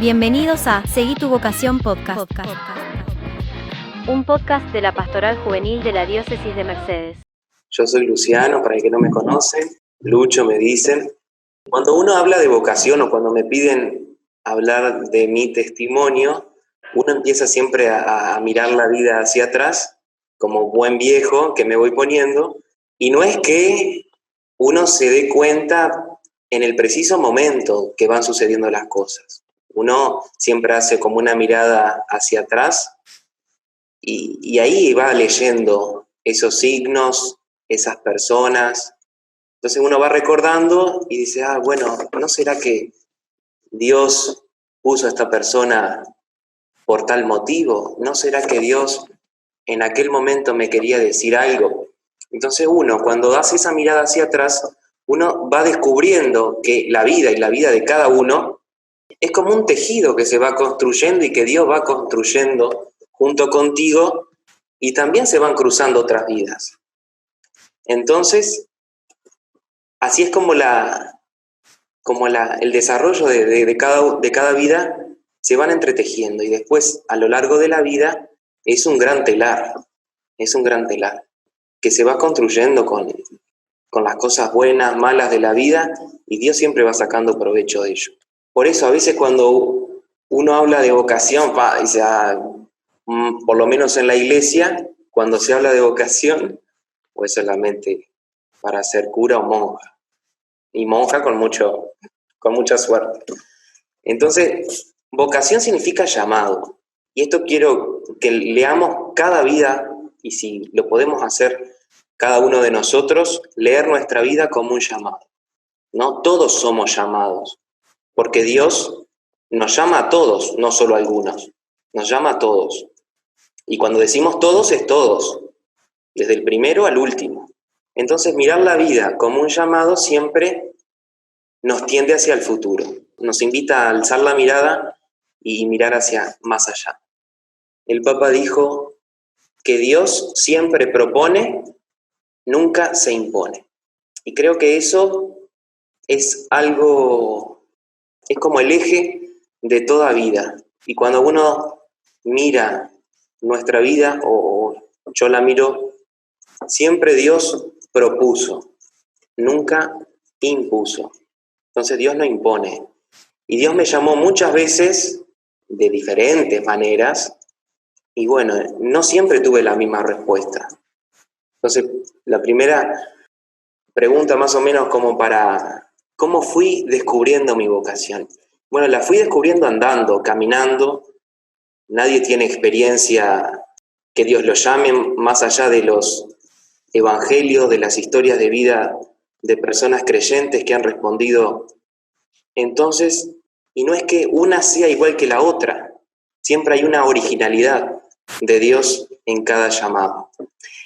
Bienvenidos a Seguí tu vocación podcast. Un podcast de la Pastoral Juvenil de la Diócesis de Mercedes. Yo soy Luciano, para el que no me conoce, Lucho me dicen. Cuando uno habla de vocación o cuando me piden hablar de mi testimonio, uno empieza siempre a mirar la vida hacia atrás, como buen viejo que me voy poniendo, y no es que uno se dé cuenta en el preciso momento que van sucediendo las cosas. Uno siempre hace como una mirada hacia atrás y ahí va leyendo esos signos, esas personas. Entonces uno va recordando y dice, bueno, ¿no será que Dios puso a esta persona por tal motivo? ¿No será que Dios en aquel momento me quería decir algo? Entonces uno, cuando hace esa mirada hacia atrás, uno va descubriendo que la vida y la vida de cada uno es como un tejido que se va construyendo y que Dios va construyendo junto contigo, y también se van cruzando otras vidas. Entonces, así es como el desarrollo de cada vida se van entretejiendo, y después a lo largo de la vida es un gran telar que se va construyendo con las cosas buenas, malas de la vida, y Dios siempre va sacando provecho de ello. Por eso a veces cuando uno habla de vocación, dice, por lo menos en la iglesia, cuando se habla de vocación, pues solamente para ser cura o monja, y monja con mucha suerte. Entonces, vocación significa llamado, y esto quiero que leamos cada vida, y si lo podemos hacer cada uno de nosotros, leer nuestra vida como un llamado. No todos somos llamados, porque Dios nos llama a todos, no solo a algunos, nos llama a todos. Y cuando decimos todos, es todos, desde el primero al último. Entonces, mirar la vida como un llamado siempre nos tiende hacia el futuro, nos invita a alzar la mirada y mirar hacia más allá. El Papa dijo que Dios siempre propone, nunca se impone. Y creo que eso es como el eje de toda vida. Y cuando uno mira nuestra vida, o yo la miro, siempre Dios propuso, nunca impuso. Entonces Dios no impone. Y Dios me llamó muchas veces de diferentes maneras, y bueno, no siempre tuve la misma respuesta. Entonces, la primera pregunta más o menos ¿cómo fui descubriendo mi vocación? Bueno, la fui descubriendo andando, caminando. Nadie tiene experiencia que Dios lo llame más allá de los evangelios, de las historias de vida de personas creyentes que han respondido. Entonces, y no es que una sea igual que la otra, siempre hay una originalidad de Dios en cada llamado.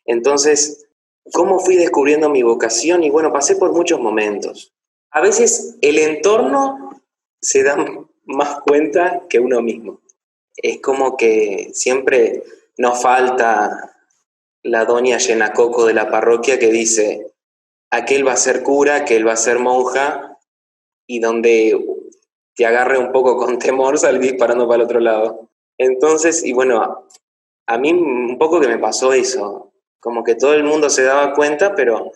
Entonces, ¿cómo fui descubriendo mi vocación? Y bueno, pasé por muchos momentos. A veces el entorno se da más cuenta que uno mismo. Es como que siempre nos falta la doña Llenacoco de la parroquia que dice, aquel va a ser cura, aquel va a ser monja, y donde te agarre un poco con temor, salí disparando para el otro lado. Entonces, y bueno, a mí un poco que me pasó eso, como que todo el mundo se daba cuenta, pero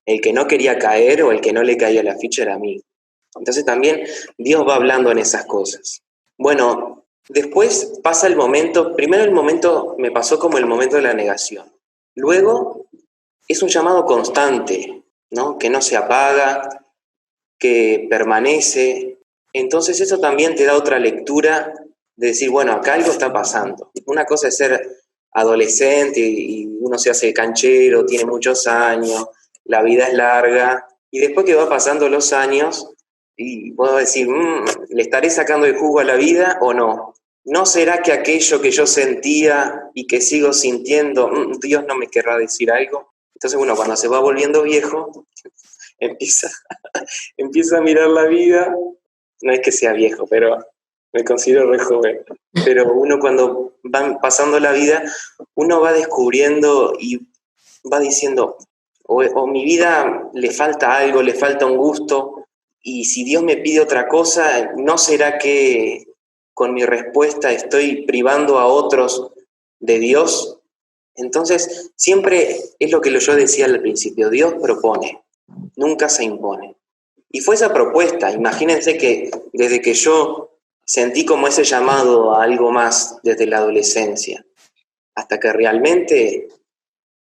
el que no quería caer o el que no le caía la ficha era a mí. Entonces también Dios va hablando en esas cosas. Bueno, después pasa el momento, primero el momento me pasó como el momento de la negación. Luego es un llamado constante, ¿no? Que no se apaga, que permanece. Entonces eso también te da otra lectura de decir, bueno, acá algo está pasando. Una cosa es ser adolescente y uno se hace canchero, tiene muchos años, la vida es larga, y después que va pasando los años, y puedo decir, ¿le estaré sacando el jugo a la vida o no? ¿No será que aquello que yo sentía y que sigo sintiendo, Dios no me querrá decir algo? Entonces, bueno, cuando se va volviendo viejo, empieza a mirar la vida. No es que sea viejo, pero me considero re joven. Pero uno cuando va pasando la vida, uno va descubriendo y va diciendo, o mi vida le falta algo, le falta un gusto, y si Dios me pide otra cosa, ¿no será que con mi respuesta estoy privando a otros de Dios? Entonces, siempre es lo que yo decía al principio, Dios propone, nunca se impone. Y fue esa propuesta, imagínense que desde que yo sentí como ese llamado a algo más desde la adolescencia, hasta que realmente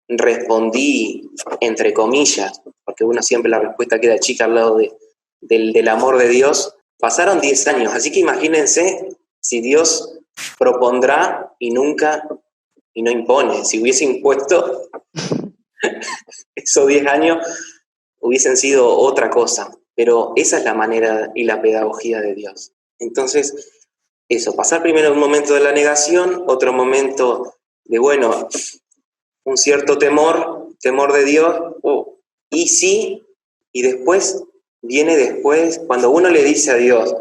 respondí, entre comillas, porque uno siempre la respuesta queda chica al lado del amor de Dios, pasaron 10 años, así que imagínense si Dios propondrá y no impone. Si hubiese impuesto, esos 10 años hubiesen sido otra cosa, pero esa es la manera y la pedagogía de Dios. Entonces, eso, pasar primero un momento de la negación, otro momento de, bueno, un cierto temor de Dios, y sí, y después, viene después, cuando uno le dice a Dios,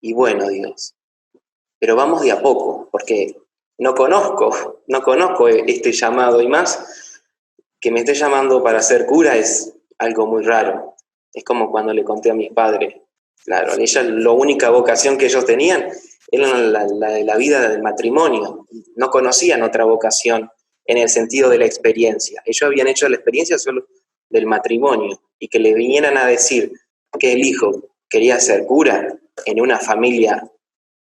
y bueno, Dios, pero vamos de a poco, porque no conozco este llamado, y más que me esté llamando para ser cura es algo muy raro. Es como cuando le conté a mis padres, claro, ella la única vocación que ellos tenían era la de la vida del matrimonio, no conocían otra vocación en el sentido de la experiencia. Ellos habían hecho la experiencia solo del matrimonio, y que le vinieran a decir que el hijo quería ser cura en una familia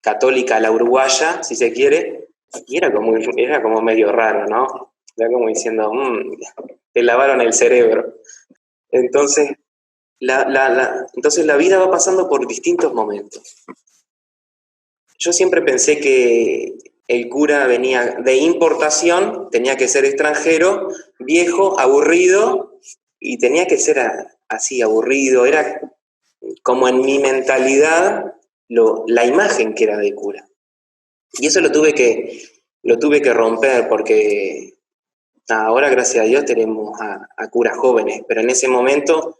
católica a la uruguaya, si se quiere, y era como medio raro, ¿no? Era como diciendo, te lavaron el cerebro. Entonces, entonces la vida va pasando por distintos momentos. Yo siempre pensé que el cura venía de importación, tenía que ser extranjero, viejo, aburrido, y tenía que ser así, aburrido. Era como en mi mentalidad la imagen que era de cura. Y eso lo tuve que romper, porque ahora, gracias a Dios, tenemos a curas jóvenes, pero en ese momento,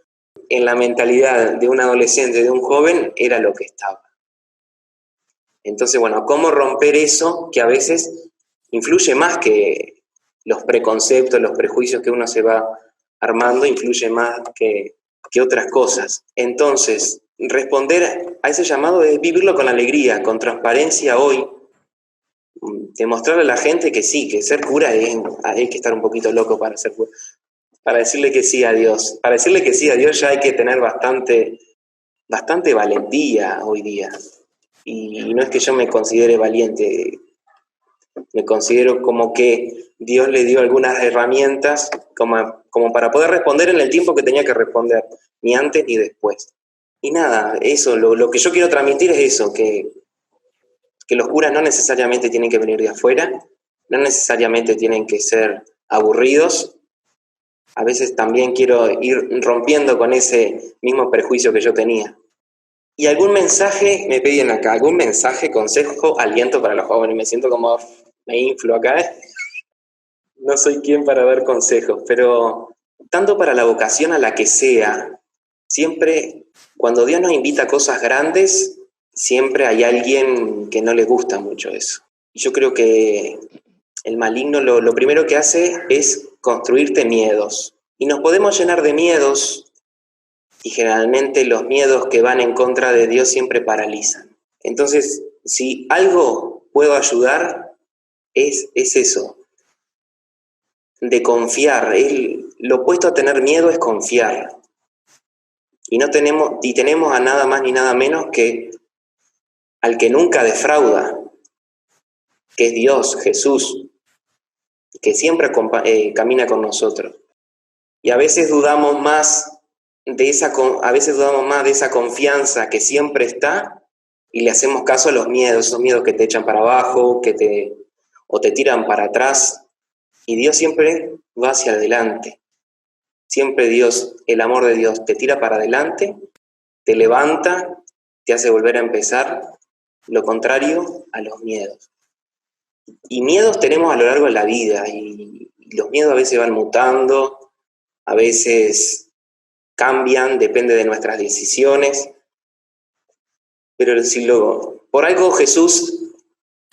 en la mentalidad de un adolescente, de un joven, era lo que estaba. Entonces, bueno, ¿cómo romper eso que a veces influye más que los preconceptos, los prejuicios que uno se va armando, influye más que otras cosas? Entonces, responder a ese llamado es vivirlo con alegría, con transparencia hoy, demostrarle a la gente que sí, que ser cura hay que estar un poquito loco para ser cura, para decirle que sí a Dios. Para decirle que sí a Dios ya hay que tener bastante valentía hoy día. Y no es que yo me considere valiente, me considero como que Dios le dio algunas herramientas como para poder responder en el tiempo que tenía que responder, ni antes ni después. Y nada, eso, lo que yo quiero transmitir es eso, que los curas no necesariamente tienen que venir de afuera, no necesariamente tienen que ser aburridos. A veces también quiero ir rompiendo con ese mismo prejuicio que yo tenía. Y algún mensaje, me pedían acá, algún mensaje, consejo, aliento para los jóvenes. Me siento como, me inflo acá, ¿eh? No soy quien para dar consejos, pero tanto para la vocación a la que sea, siempre, cuando Dios nos invita a cosas grandes, siempre hay alguien que no le gusta mucho eso. Y yo creo que el maligno lo primero que hace es construirte miedos. Y nos podemos llenar de miedos, y generalmente los miedos que van en contra de Dios siempre paralizan. Entonces, si algo puedo ayudar, es eso, de confiar. Lo opuesto a tener miedo es confiar. Y tenemos a nada más ni nada menos que al que nunca defrauda, que es Dios, Jesús, que siempre camina con nosotros. Y a veces dudamos más de esa confianza que siempre está, y le hacemos caso a los miedos, esos miedos que te echan para abajo, o te tiran para atrás. Y Dios siempre va hacia adelante. Siempre Dios, el amor de Dios, te tira para adelante, te levanta, te hace volver a empezar, lo contrario a los miedos. Y miedos tenemos a lo largo de la vida, y los miedos a veces van mutando, a veces cambian, depende de nuestras decisiones. Pero por algo Jesús,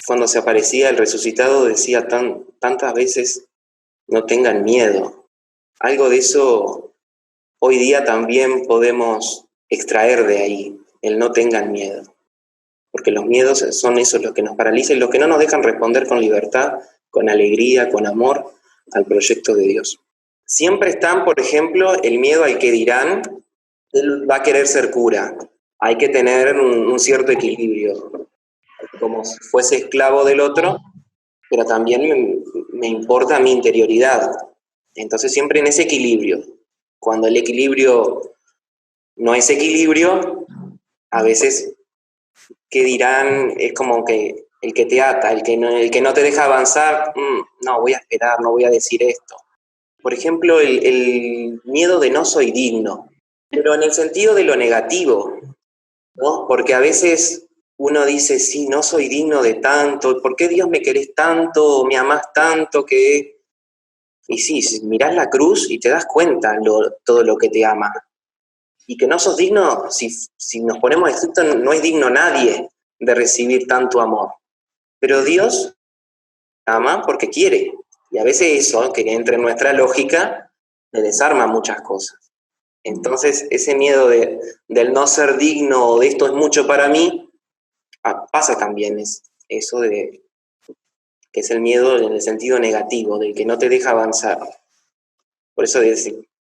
cuando se aparecía el resucitado, decía tantas veces, no tengan miedo. Algo de eso hoy día también podemos extraer de ahí, el no tengan miedo. porque los miedos son esos los que nos paralizan y los que no nos dejan responder con libertad, con alegría, con amor al proyecto de Dios. Siempre están, por ejemplo, el miedo al que dirán. Él va a querer ser cura. Hay que tener un cierto equilibrio, como si fuese esclavo del otro, pero también me importa mi interioridad. Entonces siempre en ese equilibrio. Cuando el equilibrio no es equilibrio, a veces, ¿qué dirán? Es como que el que te ata, el que no te deja avanzar, no, voy a esperar, no voy a decir esto. Por ejemplo, el miedo de no soy digno, pero en el sentido de lo negativo, ¿no? Porque a veces uno dice, sí, no soy digno de tanto, ¿por qué Dios me querés tanto, me amás tanto que...? Y sí, mirás la cruz y te das cuenta todo lo que te ama. Y que no sos digno, si nos ponemos estrictos, no es digno nadie de recibir tanto amor. Pero Dios ama porque quiere. Y a veces eso, que entra en nuestra lógica, le desarma muchas cosas. Entonces, ese miedo del no ser digno o de esto es mucho para mí, pasa también eso de que es el miedo en el sentido negativo, del que no te deja avanzar. Por eso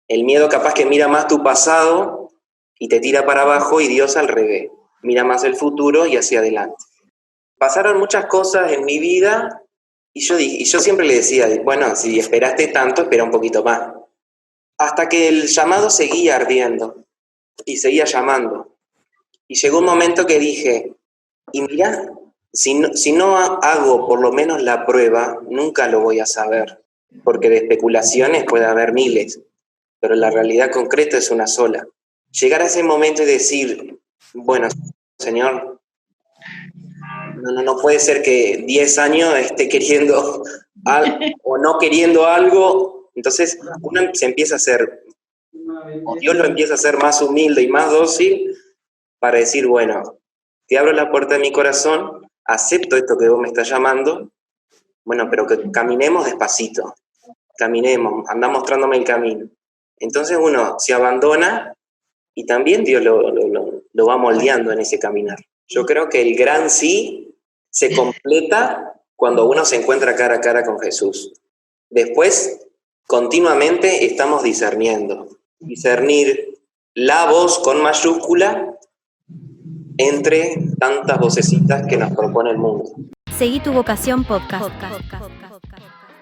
el miedo capaz que mira más tu pasado y te tira para abajo, y Dios al revés, mira más el futuro y hacia adelante. Pasaron muchas cosas en mi vida y yo siempre le decía, bueno, si esperaste tanto, espera un poquito más. Hasta que el llamado seguía ardiendo y seguía llamando. Y llegó un momento que dije, y mirá, si no hago por lo menos la prueba, nunca lo voy a saber, porque de especulaciones puede haber miles, pero la realidad concreta es una sola. Llegar a ese momento y decir, bueno, Señor, no puede ser que 10 años esté queriendo algo o no queriendo algo. Entonces uno se empieza a hacer, o Dios lo empieza a hacer más humilde y más dócil para decir, bueno, te abro la puerta de mi corazón, acepto esto que vos me estás llamando, bueno, pero que caminemos despacito, caminemos, anda mostrándome el camino. Entonces uno se abandona y también Dios lo va moldeando en ese caminar. Yo creo que el gran sí se completa cuando uno se encuentra cara a cara con Jesús. Después, continuamente estamos discerniendo. Discernir la voz con mayúscula entre tantas vocecitas que nos propone el mundo. Seguí tu vocación podcast.